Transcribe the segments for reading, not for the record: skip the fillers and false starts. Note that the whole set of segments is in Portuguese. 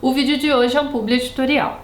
O vídeo de hoje é um publi editorial.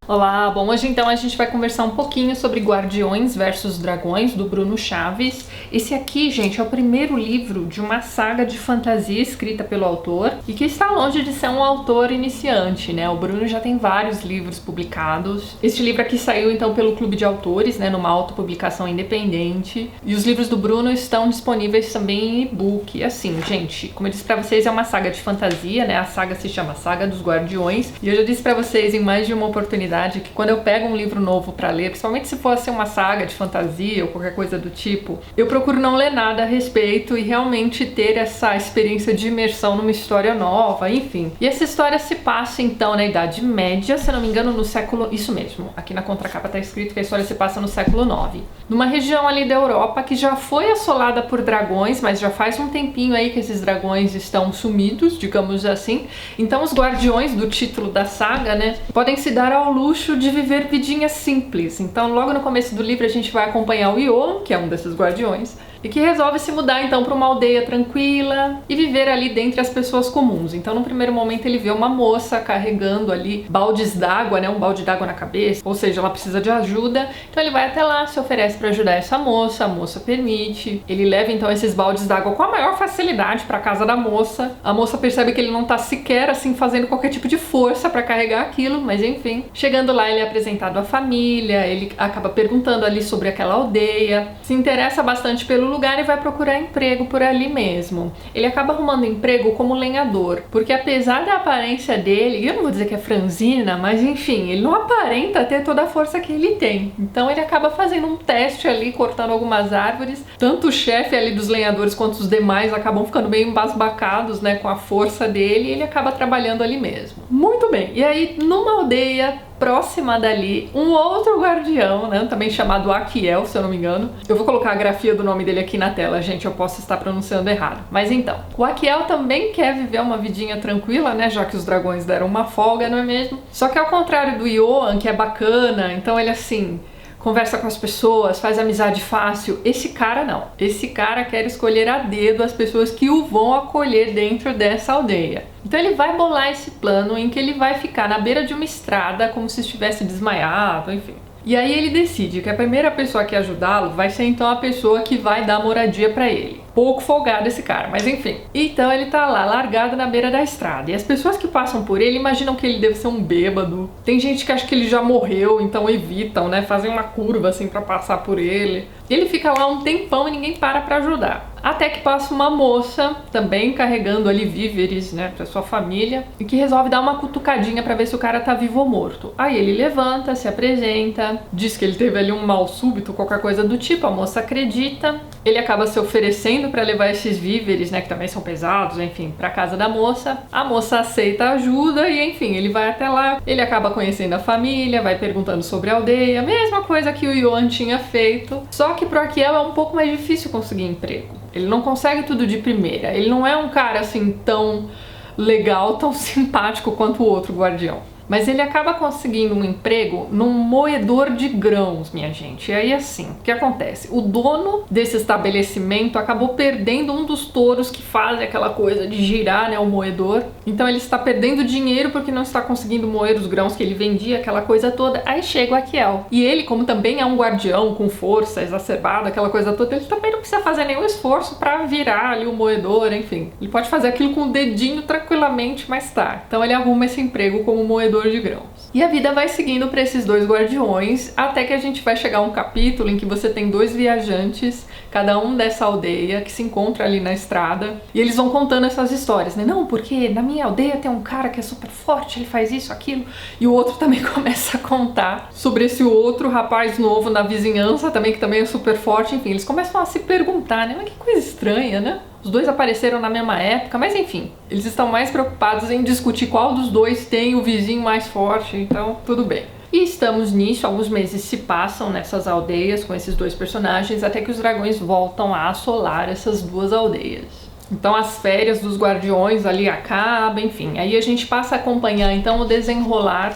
Olá, bom, hoje então a gente vai conversar um pouquinho sobre Guardiões versus Dragões, do Bruno Chaves. Esse aqui, gente, é o primeiro livro de uma saga de fantasia escrita pelo autor e que está longe de ser um autor iniciante, né? O Bruno já tem vários livros publicados. Este livro aqui saiu então pelo Clube de Autores, né, numa autopublicação independente. E os livros do Bruno estão disponíveis também em e-book. E assim, gente, como eu disse pra vocês, é uma saga de fantasia, né? A saga se chama Saga dos Guardiões. E eu já disse pra vocês em mais de uma oportunidade que quando eu pego um livro novo pra ler, principalmente se fosse uma saga de fantasia ou qualquer coisa do tipo, eu procuro não ler nada a respeito e realmente ter essa experiência de imersão numa história nova, enfim. E essa história se passa então na Idade Média, se não me engano no século... Isso mesmo, aqui na contracapa tá escrito que a história se passa no século IX. Numa região ali da Europa que já foi assolada por dragões, mas já faz um tempinho aí que esses dragões estão sumidos, digamos assim. Então os guardiões do título da saga, né, podem se dar ao luxo de viver vidinhas simples. Então logo no começo do livro a gente vai acompanhar o Io, que é um desses guardiões, e que resolve se mudar então para uma aldeia tranquila e viver ali dentre as pessoas comuns. Então no primeiro momento ele vê uma moça carregando ali baldes d'água, né, um balde d'água na cabeça, ou seja, ela precisa de ajuda. Então ele vai até lá, se oferece para ajudar essa moça, a moça permite. Ele leva então esses baldes d'água com a maior facilidade para casa da moça. A moça percebe que ele não tá sequer assim fazendo qualquer tipo de força para carregar aquilo, mas enfim. Chegando lá ele é apresentado à família, ele acaba perguntando ali sobre aquela aldeia, se interessa bastante pelo lugar e vai procurar emprego por ali mesmo. Ele acaba arrumando emprego como lenhador, porque apesar da aparência dele, eu não vou dizer que é franzina, mas enfim, ele não aparenta ter toda a força que ele tem. Então ele acaba fazendo um teste ali, cortando algumas árvores. Tanto o chefe ali dos lenhadores quanto os demais acabam ficando meio embasbacados, né, com a força dele, e ele acaba trabalhando ali mesmo. Muito bem, e aí numa aldeia próxima dali, um outro guardião, né, também chamado Aquiel, se eu não me engano. Eu vou colocar a grafia do nome dele aqui na tela, gente, eu posso estar pronunciando errado. Mas então, o Aquiel também quer viver uma vidinha tranquila, né, já que os dragões deram uma folga, não é mesmo? Só que ao contrário do Ioan, que é bacana, então ele assim... conversa com as pessoas, faz amizade fácil. Esse cara não. Esse cara quer escolher a dedo as pessoas que o vão acolher dentro dessa aldeia. Então ele vai bolar esse plano em que ele vai ficar na beira de uma estrada como se estivesse desmaiado, enfim. E aí ele decide que a primeira pessoa que ajudá-lo vai ser então a pessoa que vai dar moradia pra ele. Pouco folgado esse cara, mas enfim. Então ele tá lá, largado na beira da estrada. E as pessoas que passam por ele imaginam que ele deve ser um bêbado. Tem gente que acha que ele já morreu, então evitam, né? Fazem uma curva assim pra passar por ele. E ele fica lá um tempão e ninguém para pra ajudar. Até que passa uma moça, também carregando ali víveres, né, pra sua família, e que resolve dar uma cutucadinha pra ver se o cara tá vivo ou morto. Aí ele levanta, se apresenta, diz que ele teve ali um mal súbito, qualquer coisa do tipo, a moça acredita. Ele acaba se oferecendo pra levar esses víveres, né, que também são pesados, enfim, pra casa da moça. A moça aceita a ajuda e, enfim, ele vai até lá. Ele acaba conhecendo a família, vai perguntando sobre a aldeia, mesma coisa que o Ioan tinha feito. Só que pro Aquiel é um pouco mais difícil conseguir emprego. Ele não consegue tudo de primeira. Ele não é um cara assim tão legal, tão simpático quanto o outro guardião. Mas ele acaba conseguindo um emprego num moedor de grãos, minha gente. E aí assim, o que acontece? O dono desse estabelecimento acabou perdendo um dos touros que fazem aquela coisa de girar, né, o moedor. Então ele está perdendo dinheiro porque não está conseguindo moer os grãos que ele vendia, aquela coisa toda. Aí chega o Aquiel. E ele, como também é um guardião com força exacerbada, aquela coisa toda, ele também não precisa fazer nenhum esforço para virar ali o moedor, enfim. Ele pode fazer aquilo com o dedinho tranquilamente, mas tá. Então ele arruma esse emprego como moedor de grãos. E a vida vai seguindo para esses dois guardiões, até que a gente vai chegar a um capítulo em que você tem dois viajantes, cada um dessa aldeia, que se encontra ali na estrada, e eles vão contando essas histórias, né? Não, porque na minha aldeia tem um cara que é super forte, ele faz isso, aquilo, e o outro também começa a contar sobre esse outro rapaz novo na vizinhança também, que também é super forte, enfim, eles começam a se perguntar, né? Mas que coisa estranha, né? Os dois apareceram na mesma época, mas enfim, eles estão mais preocupados em discutir qual dos dois tem o vizinho mais forte, então tudo bem. E estamos nisso, alguns meses se passam nessas aldeias com esses dois personagens, até que os dragões voltam a assolar essas duas aldeias. Então as férias dos guardiões ali acabam, enfim. Aí a gente passa a acompanhar então o desenrolar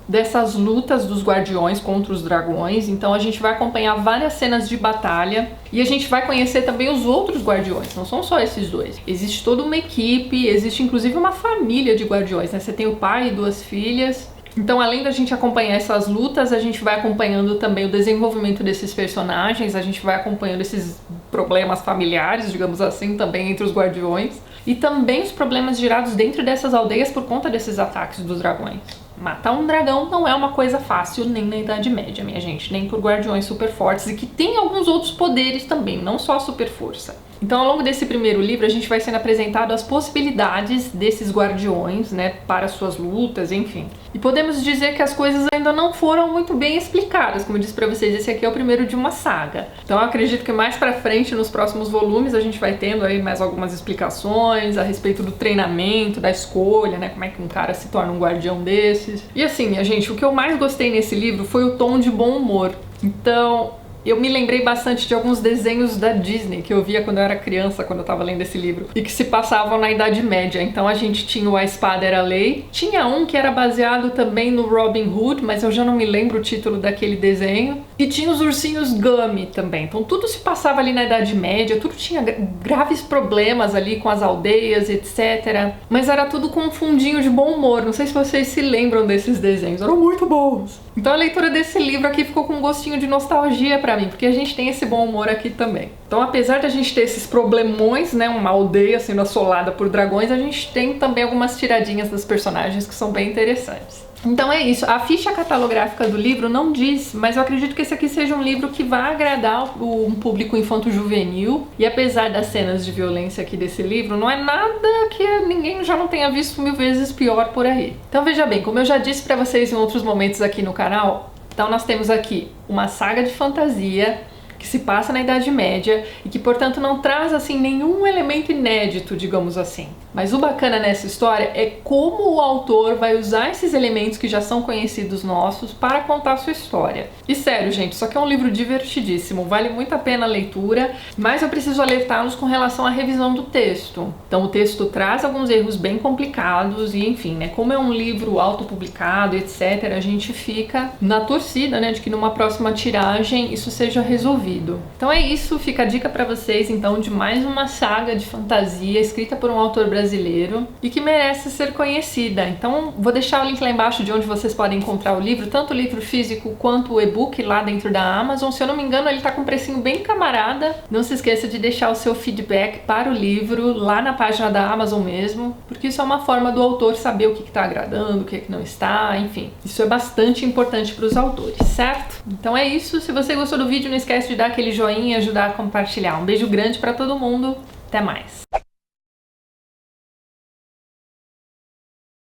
dessas lutas dos guardiões contra os dragões. Então a gente vai acompanhar várias cenas de batalha e a gente vai conhecer também os outros guardiões, não são só esses dois. Existe toda uma equipe, existe inclusive uma família de guardiões, né? Você tem o pai e 2 filhas. Então, além da gente acompanhar essas lutas, a gente vai acompanhando também o desenvolvimento desses personagens, a gente vai acompanhando esses problemas familiares, digamos assim, também entre os guardiões, e também os problemas gerados dentro dessas aldeias por conta desses ataques dos dragões. Matar um dragão não é uma coisa fácil nem na Idade Média, minha gente, nem por guardiões super fortes e que tem alguns outros poderes também, não só a super força. Então, ao longo desse primeiro livro, a gente vai sendo apresentado as possibilidades desses guardiões, né, para suas lutas, enfim. E podemos dizer que as coisas ainda não foram muito bem explicadas, como eu disse pra vocês, esse aqui é o primeiro de uma saga. Então, eu acredito que mais pra frente, nos próximos volumes, a gente vai tendo aí mais algumas explicações a respeito do treinamento, da escolha, né, como é que um cara se torna um guardião desses. E assim, minha gente, o que eu mais gostei nesse livro foi o tom de bom humor. Então, eu me lembrei bastante de alguns desenhos da Disney que eu via quando eu era criança, quando eu tava lendo esse livro, e que se passavam na Idade Média. Então a gente tinha o A Espada Era Lei, tinha um que era baseado também no Robin Hood, mas eu já não me lembro o título daquele desenho, e tinha os Ursinhos Gummy também. Então tudo se passava ali na Idade Média, tudo tinha graves problemas ali com as aldeias, etc. Mas era tudo com um fundinho de bom humor. Não sei se vocês se lembram desses desenhos, eram muito bons. Então a leitura desse livro aqui ficou com um gostinho de nostalgia pra mim, porque a gente tem esse bom humor aqui também. Então, apesar de a gente ter esses problemões, né, uma aldeia sendo assolada por dragões, a gente tem também algumas tiradinhas dos personagens que são bem interessantes. Então é isso, a ficha catalográfica do livro não diz, mas eu acredito que esse aqui seja um livro que vai agradar um público infanto-juvenil, e apesar das cenas de violência aqui desse livro, não é nada que ninguém já não tenha visto 1000 vezes pior por aí. Então veja bem, como eu já disse pra vocês em outros momentos aqui no canal, então nós temos aqui uma saga de fantasia que se passa na Idade Média e que, portanto, não traz assim nenhum elemento inédito, digamos assim. Mas o bacana nessa história é como o autor vai usar esses elementos que já são conhecidos nossos para contar a sua história. E sério, gente, isso aqui é um livro divertidíssimo, vale muito a pena a leitura, mas eu preciso alertá-los com relação à revisão do texto. Então o texto traz alguns erros bem complicados e, enfim, né, como é um livro autopublicado, etc., a gente fica na torcida, né, de que numa próxima tiragem isso seja resolvido. Então é isso, fica a dica para vocês, então, de mais uma saga de fantasia escrita por um autor brasileiro e que merece ser conhecida. Então vou deixar o link lá embaixo de onde vocês podem encontrar o livro, tanto o livro físico quanto o e-book lá dentro da Amazon. Se eu não me engano, ele tá com um precinho bem camarada. Não se esqueça de deixar o seu feedback para o livro lá na página da Amazon mesmo, porque isso é uma forma do autor saber o que tá agradando, o que não está, enfim. Isso é bastante importante para os autores, certo? Então é isso. Se você gostou do vídeo, não esquece de dar aquele joinha e ajudar a compartilhar. Um beijo grande para todo mundo. Até mais!